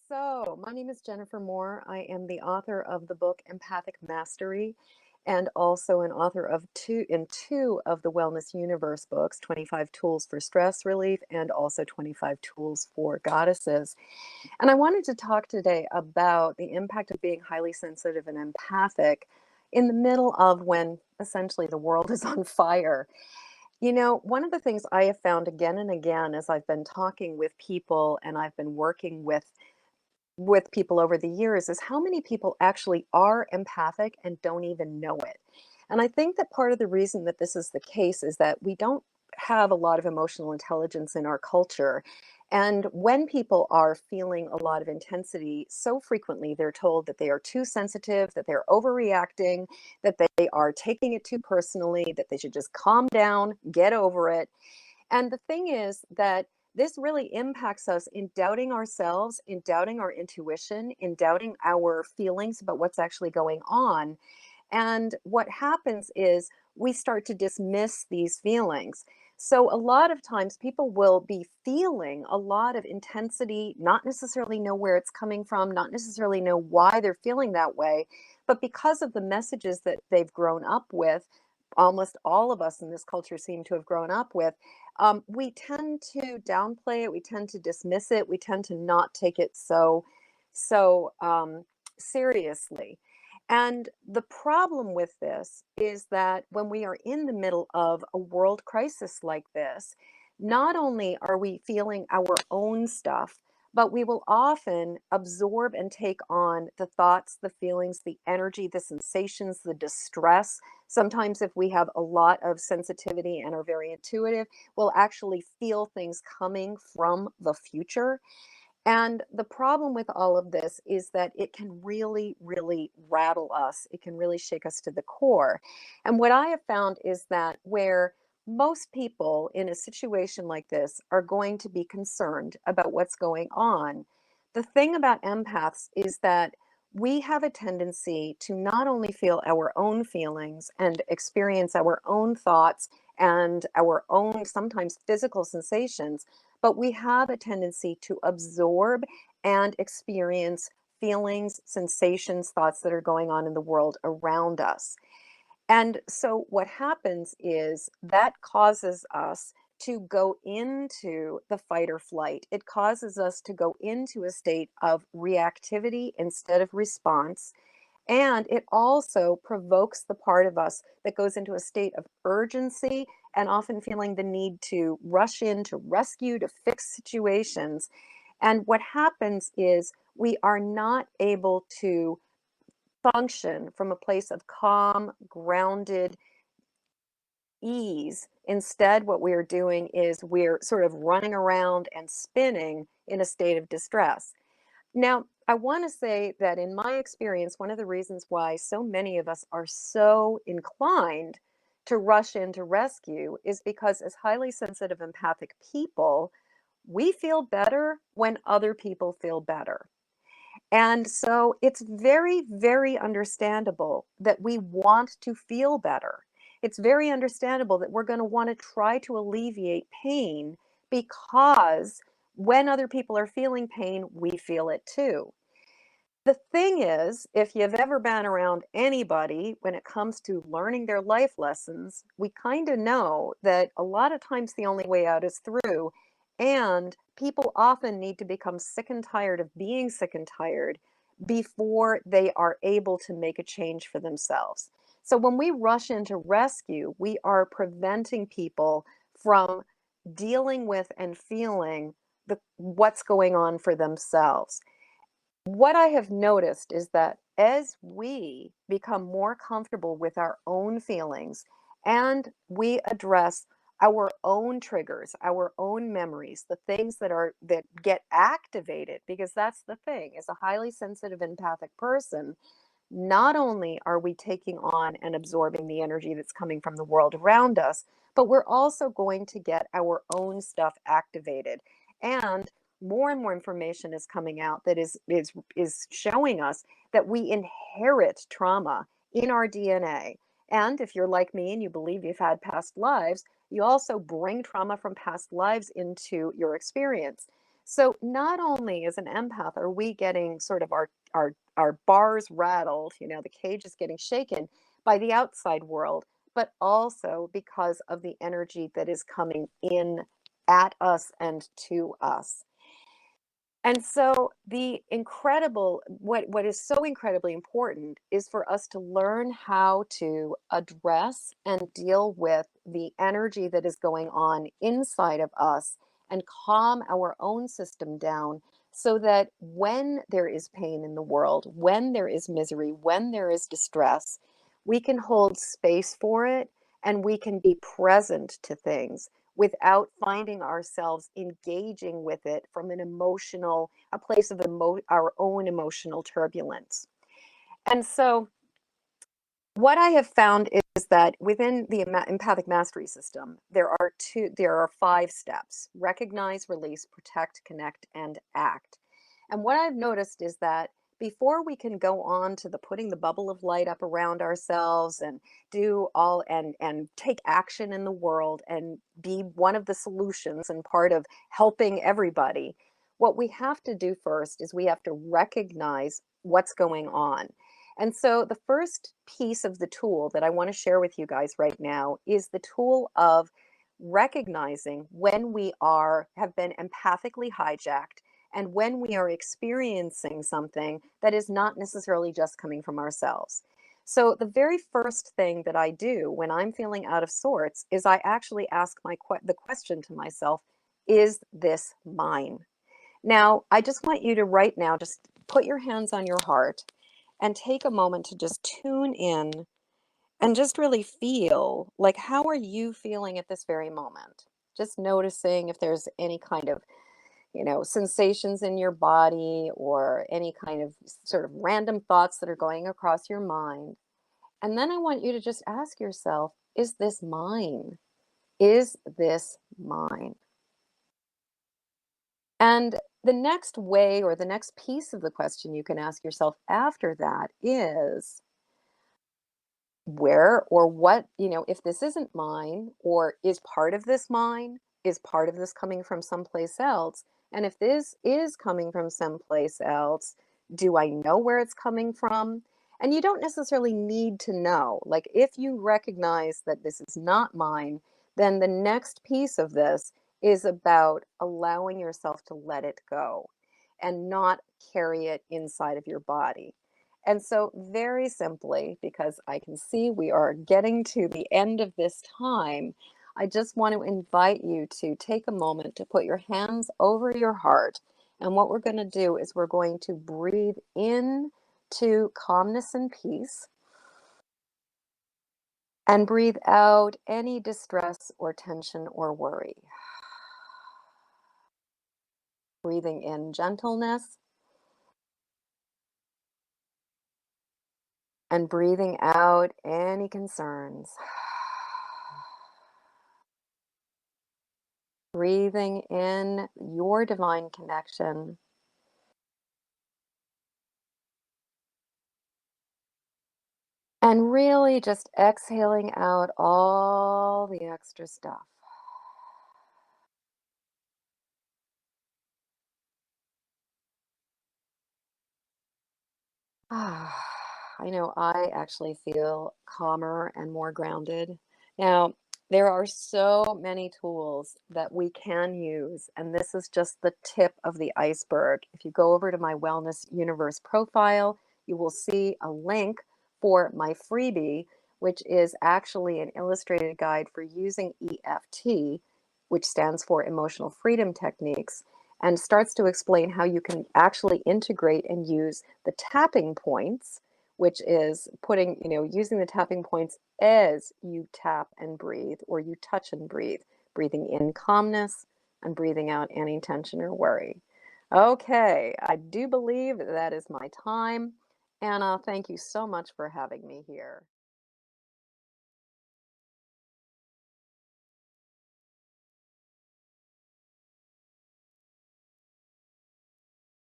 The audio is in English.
So, my name is Jennifer Moore. I am the author of the book Empathic Mastery and also an author of two of the Wellness Universe books, 25 Tools for Stress Relief and also 25 Tools for Goddesses. And I wanted to talk today about the impact of being highly sensitive and empathic in the middle of when essentially the world is on fire. One of the things I have found again and again as I've been talking with people and I've been working with people over the years is how many people actually are empathic and don't even know it. And I think that part of the reason that this is the case is that we don't have a lot of emotional intelligence in our culture. And when people are feeling a lot of intensity, so frequently they're told that they are too sensitive, that they're overreacting, that they are taking it too personally, that they should just calm down, get over it. And the thing is that this really impacts us in doubting ourselves, in doubting our intuition, in doubting our feelings about what's actually going on. And what happens is we start to dismiss these feelings. So, a lot of times people will be feeling a lot of intensity, not necessarily know where it's coming from, not necessarily know why they're feeling that way. But because of the messages that they've grown up with, almost all of us in this culture seem to have grown up with, we tend to downplay it, we tend to dismiss it, we tend to not take it so seriously. And the problem with this is that when we are in the middle of a world crisis like this, not only are we feeling our own stuff, but we will often absorb and take on the thoughts, the feelings, the energy, the sensations, the distress. Sometimes, if we have a lot of sensitivity and are very intuitive, we'll actually feel things coming from the future. And the problem with all of this is that it can really, really rattle us. It can really shake us to the core. And what I have found is that where most people in a situation like this are going to be concerned about what's going on, the thing about empaths is that we have a tendency to not only feel our own feelings and experience our own thoughts and our own sometimes physical sensations, but we have a tendency to absorb and experience feelings, sensations, thoughts that are going on in the world around us. And so what happens is that causes us to go into the fight or flight. It causes us to go into a state of reactivity instead of response. And it also provokes the part of us that goes into a state of urgency and often feeling the need to rush in to rescue, to fix situations. And what happens is we are not able to function from a place of calm, grounded ease. Instead, what we're doing is we're sort of running around and spinning in a state of distress. Now, I want to say that in my experience, one of the reasons why so many of us are so inclined to rush in to rescue is because, as highly sensitive, empathic people, we feel better when other people feel better. And so it's very, very understandable that we want to feel better. It's very understandable that we're going to want to try to alleviate pain because when other people are feeling pain, we feel it too. The thing is, if you've ever been around anybody when it comes to learning their life lessons, we kind of know that a lot of times the only way out is through. And people often need to become sick and tired of being sick and tired before they are able to make a change for themselves. So when we rush into rescue, we are preventing people from dealing with and feeling what's going on for themselves. What I have noticed is that as we become more comfortable with our own feelings and we address our own triggers, our own memories, the things that get activated, because that's the thing, as a highly sensitive empathic person, not only are we taking on and absorbing the energy that's coming from the world around us, but we're also going to get our own stuff activated. And more information is coming out that is showing us that we inherit trauma in our DNA. And if you're like me and you believe you've had past lives, you also bring trauma from past lives into your experience. So not only as an empath are we getting sort of our bars rattled, the cage is getting shaken by the outside world, but also because of the energy that is coming in at us and to us. And so what is so incredibly important is for us to learn how to address and deal with the energy that is going on inside of us and calm our own system down so that when there is pain in the world, when there is misery, when there is distress, we can hold space for it and we can be present to things without finding ourselves engaging with it from a place of our own emotional turbulence. And so, what I have found is that within the empathic mastery system, there are 5 steps: recognize, release, protect, connect, and act. And what I've noticed is that before we can go on to the putting the bubble of light up around ourselves and do all and take action in the world and be one of the solutions and part of helping everybody, what we have to do first is we have to recognize what's going on. And so the first piece of the tool that I want to share with you guys right now is the tool of recognizing when we have been empathically hijacked and when we are experiencing something that is not necessarily just coming from ourselves. So the very first thing that I do when I'm feeling out of sorts is I actually ask the question to myself, is this mine? Now, I just want you to right now just put your hands on your heart and take a moment to just tune in and just really feel, like, how are you feeling at this very moment? Just noticing if there's any kind of, sensations in your body or any kind of sort of random thoughts that are going across your mind. And then I want you to just ask yourself, is this mine? Is this mine? And the next way or the next piece of the question you can ask yourself after that is, where or what, if this isn't mine, or is part of this mine, is part of this coming from someplace else? And if this is coming from someplace else, do I know where it's coming from? And you don't necessarily need to know. Like, if you recognize that this is not mine, then the next piece of this is about allowing yourself to let it go and not carry it inside of your body. And so, very simply, because I can see we are getting to the end of this time, I just want to invite you to take a moment to put your hands over your heart. And what we're going to do is we're going to breathe in to calmness and peace and breathe out any distress or tension or worry. Breathing in gentleness and breathing out any concerns. Breathing in your divine connection and really just exhaling out all the extra stuff. I know I actually feel calmer and more grounded. Now, there are so many tools that we can use, and this is just the tip of the iceberg. If you go over to my Wellness Universe profile, you will see a link for my freebie, which is actually an illustrated guide for using EFT, which stands for Emotional Freedom Techniques, and starts to explain how you can actually integrate and use the tapping points, which is using the tapping points as you tap and breathe, or you touch and breathe, breathing in calmness and breathing out any tension or worry. Okay, I do believe that is my time. Anna, thank you so much for having me here.